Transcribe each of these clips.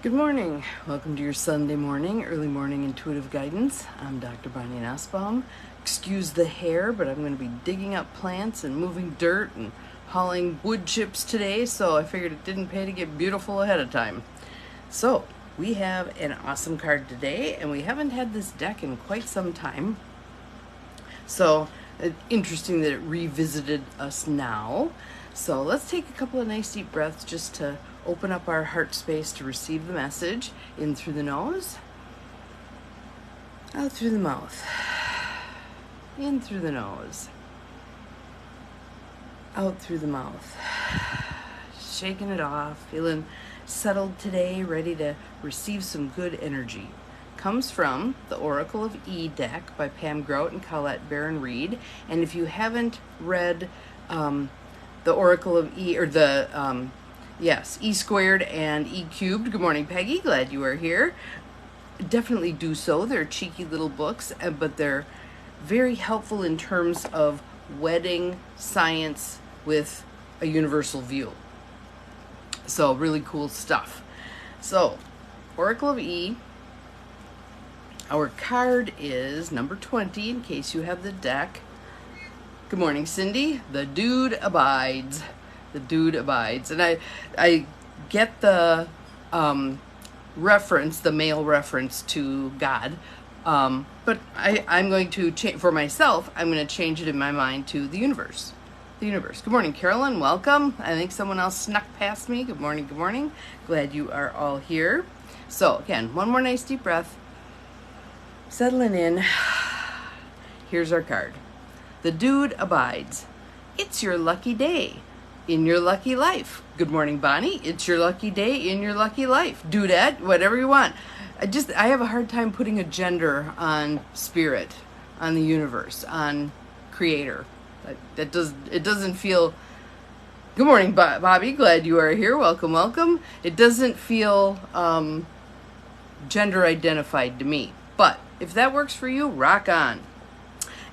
Good morning. Welcome to your Sunday morning, early morning intuitive guidance. I'm Dr. Bonnie Nussbaum. Excuse the hair, but I'm going to be digging up plants and moving dirt and hauling wood chips today, so I figured it didn't pay to get beautiful ahead of time. So, we have an awesome card today, and we haven't had this deck in quite some time. So, interesting that it revisited us now. So, let's take a couple of nice deep breaths just to open up our heart space to receive the message. In through the nose, out through the mouth. In through the nose, out through the mouth. Shaking it off, feeling settled today, ready to receive some good energy. Comes from the Oracle of E deck by Pam Grout and Colette Baron Reed. And if you haven't read the Oracle of E, or the yes, E squared and E cubed. Good morning, Peggy. Glad you are here. Definitely do so. They're cheeky little books, but they're very helpful in terms of wedding science with a universal view. So really cool stuff. So, Oracle of E. Our card is number 20, in case you have the deck. Good morning, Cindy. The dude abides. The dude abides. And I get the reference, the male reference to God, but I'm going to change, for myself, I'm going to change it in my mind to the universe. The universe. Good morning, Carolyn. Welcome. I think someone else snuck past me. Good morning, good morning. Glad you are all here. So again, one more nice deep breath. Settling in. Here's our card. The dude abides. It's your lucky day in your lucky life. Good morning, Bonnie. It's your lucky day in your lucky life. Dudette, whatever you want. I have a hard time putting a gender on spirit, on the universe, on creator. It doesn't feel. Good morning, Bobby. Glad you are here. Welcome, welcome. It doesn't feel gender identified to me. But if that works for you, rock on.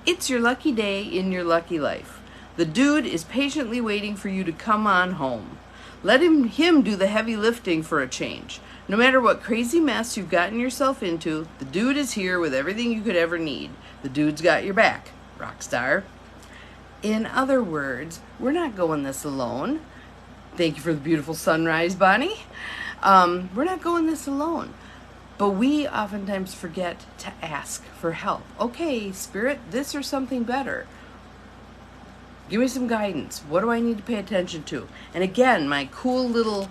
It's your lucky day in your lucky life. The dude is patiently waiting for you to come on home. Let him do the heavy lifting for a change. No matter what crazy mess you've gotten yourself into, the dude is here with everything you could ever need. The dude's got your back, rock star. In other words, we're not going this alone. Thank you for the beautiful sunrise, Bonnie. We're not going this alone. But we oftentimes forget to ask for help. Okay, Spirit, this or something better. Give me some guidance. What do I need to pay attention to? And again, my cool little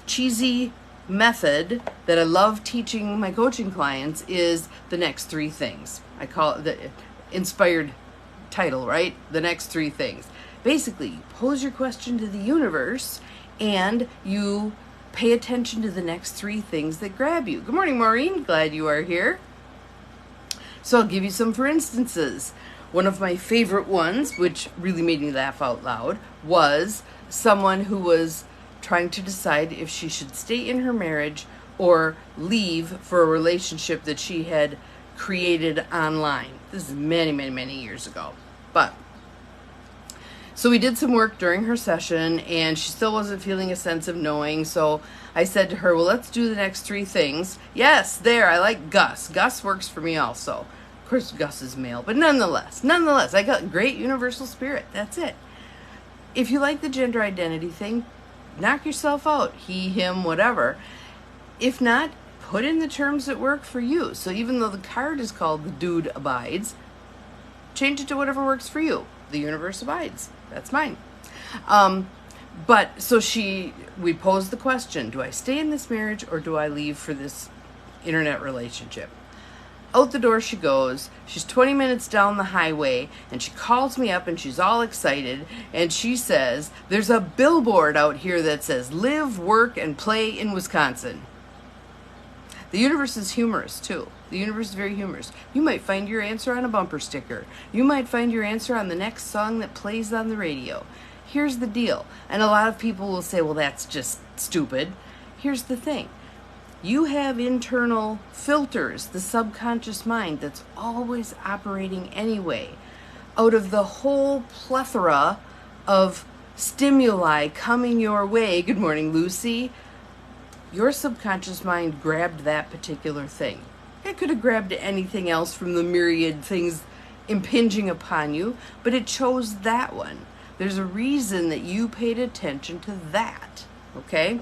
cheesy method that I love teaching my coaching clients is the next three things. I call it the inspired title, right? The next three things. Basically, you pose your question to the universe and you pay attention to the next three things that grab you. Good morning, Maureen. Glad you are here. So I'll give you some for instances. One of my favorite ones, which really made me laugh out loud, was someone who was trying to decide if she should stay in her marriage or leave for a relationship that she had created online. This is many, many, many years ago. So we did some work during her session, and she still wasn't feeling a sense of knowing. So I said to her, well, let's do the next three things. Yes, there, I like Gus. Gus works for me also. Of course, Gus is male, but nonetheless, I got great universal spirit. That's it. If you like the gender identity thing, knock yourself out. He, him, whatever. If not, put in the terms that work for you. So even though the card is called The Dude Abides, change it to whatever works for you. The universe abides. That's mine. But so we posed the question, do I stay in this marriage or do I leave for this internet relationship? Out the door she goes. She's 20 minutes down the highway and she calls me up and she's all excited and she says, there's a billboard out here that says live, work, and play in Wisconsin. The universe is humorous too. The universe is very humorous. You might find your answer on a bumper sticker. You might find your answer on the next song that plays on the radio. Here's the deal. And a lot of people will say, well, that's just stupid. Here's the thing. You have internal filters, the subconscious mind that's always operating anyway. Out of the whole plethora of stimuli coming your way, good morning, Lucy, your subconscious mind grabbed that particular thing. It could have grabbed anything else from the myriad things impinging upon you, but it chose that one. There's a reason that you paid attention to that, okay?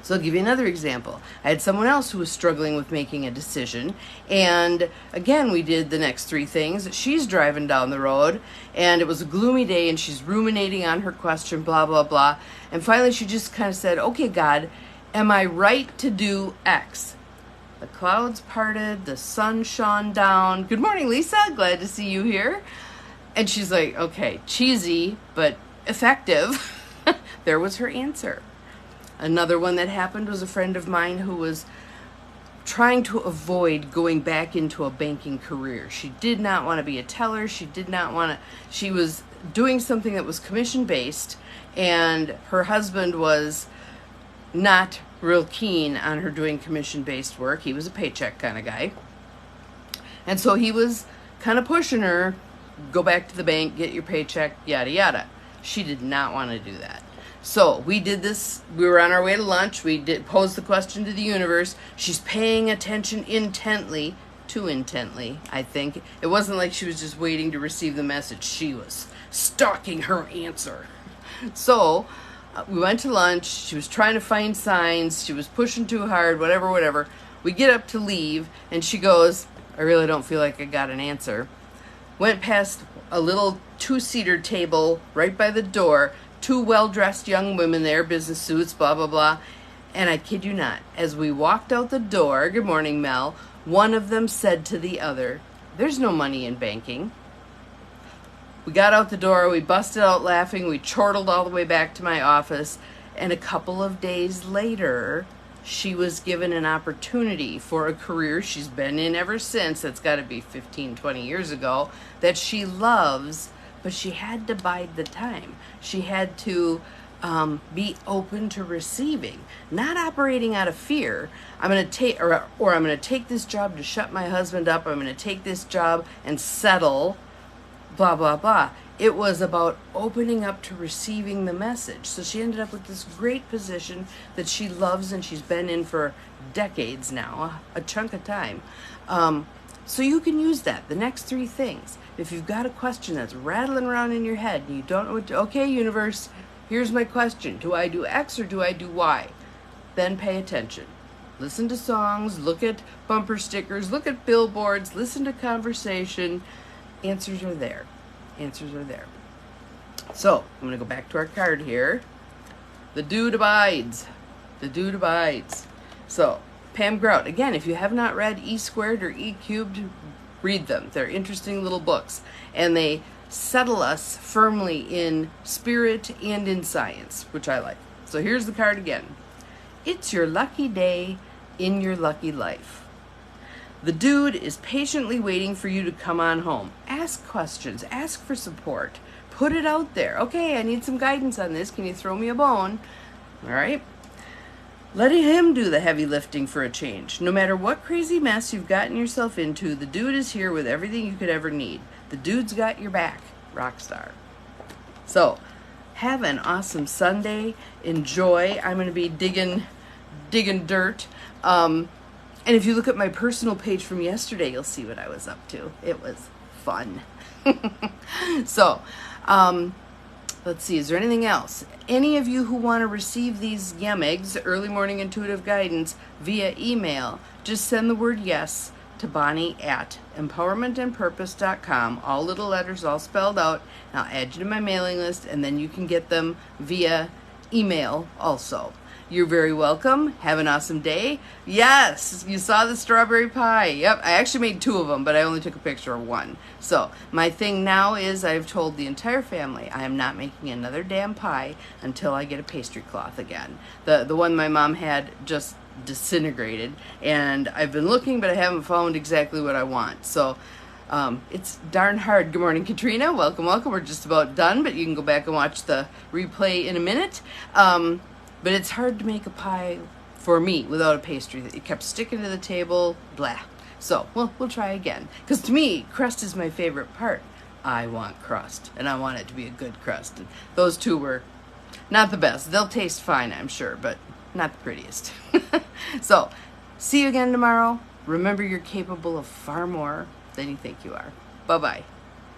So I'll give you another example. I had someone else who was struggling with making a decision, and again, we did the next three things. She's driving down the road, and it was a gloomy day, and she's ruminating on her question, blah, blah, blah. And finally, she just kind of said, okay, God, am I right to do X? The clouds parted, the sun shone down. Good morning, Lisa. Glad to see you here. And she's like, okay, cheesy, but effective. There was her answer. Another one that happened was a friend of mine who was trying to avoid going back into a banking career. She did not want to be a teller. She was doing something that was commission-based, and her husband was not real keen on her doing commission-based work. He was a paycheck kind of guy. And so he was kind of pushing her, go back to the bank, get your paycheck, yada, yada. She did not want to do that. So we did this. We were on our way to lunch. We posed the question to the universe. She's paying attention intently, too intently, I think. It wasn't like she was just waiting to receive the message. She was stalking her answer. So we went to lunch. She was trying to find signs. She was pushing too hard, whatever. We get up to leave, and she goes, I really don't feel like I got an answer. Went past a little two-seater table right by the door, two well-dressed young women there, business suits, blah, blah, blah. And I kid you not, as we walked out the door, good morning, Mel, one of them said to the other, there's no money in banking. We got out the door, we busted out laughing, we chortled all the way back to my office, and a couple of days later, she was given an opportunity for a career she's been in ever since, that's got to be 15, 20 years ago, that she loves, but she had to bide the time. She had to be open to receiving, not operating out of fear. I'm going to take, or I'm going to take this job to shut my husband up. I'm going to take this job and settle, blah, blah, blah. It was about opening up to receiving the message. So she ended up with this great position that she loves and she's been in for decades now, a chunk of time. So you can use that, the next three things. If you've got a question that's rattling around in your head and you don't know what to, okay, universe, here's my question. Do I do X or do I do Y? Then pay attention. Listen to songs, look at bumper stickers, look at billboards, listen to conversation. Answers are there. Answers are there. So, I'm going to go back to our card here. The dude abides. The dude abides. So, Pam Grout. Again, if you have not read E Squared or E Cubed, read them. They're interesting little books. And they settle us firmly in spirit and in science, which I like. So here's the card again. It's your lucky day in your lucky life. The dude is patiently waiting for you to come on home. Ask questions. Ask for support. Put it out there. Okay, I need some guidance on this. Can you throw me a bone? All right. Let him do the heavy lifting for a change. No matter what crazy mess you've gotten yourself into, the dude is here with everything you could ever need. The dude's got your back. Rockstar. So, have an awesome Sunday. Enjoy. I'm going to be digging dirt. And if you look at my personal page from yesterday, you'll see what I was up to. It was fun. So, let's see, is there anything else? Any of you who want to receive these YEMIGs, Early Morning Intuitive Guidance, via email, just send the word yes to Bonnie@empowermentandpurpose.com. All little letters, all spelled out. And I'll add you to my mailing list, and then you can get them via email also. You're very welcome. Have an awesome day. Yes, you saw the strawberry pie. Yep, I actually made 2 of them, but I only took a picture of 1. So my thing now is I've told the entire family I am not making another damn pie until I get a pastry cloth again. The one my mom had just disintegrated, and I've been looking, but I haven't found exactly what I want. So it's darn hard. Good morning, Katrina. Welcome. We're just about done, but you can go back and watch the replay in a minute. But it's hard to make a pie for me without a pastry. It kept sticking to the table, blah. So, we'll try again. Because to me, crust is my favorite part. I want crust, and I want it to be a good crust. And those 2 were not the best. They'll taste fine, I'm sure, but not the prettiest. So, see you again tomorrow. Remember, you're capable of far more than you think you are. Bye-bye.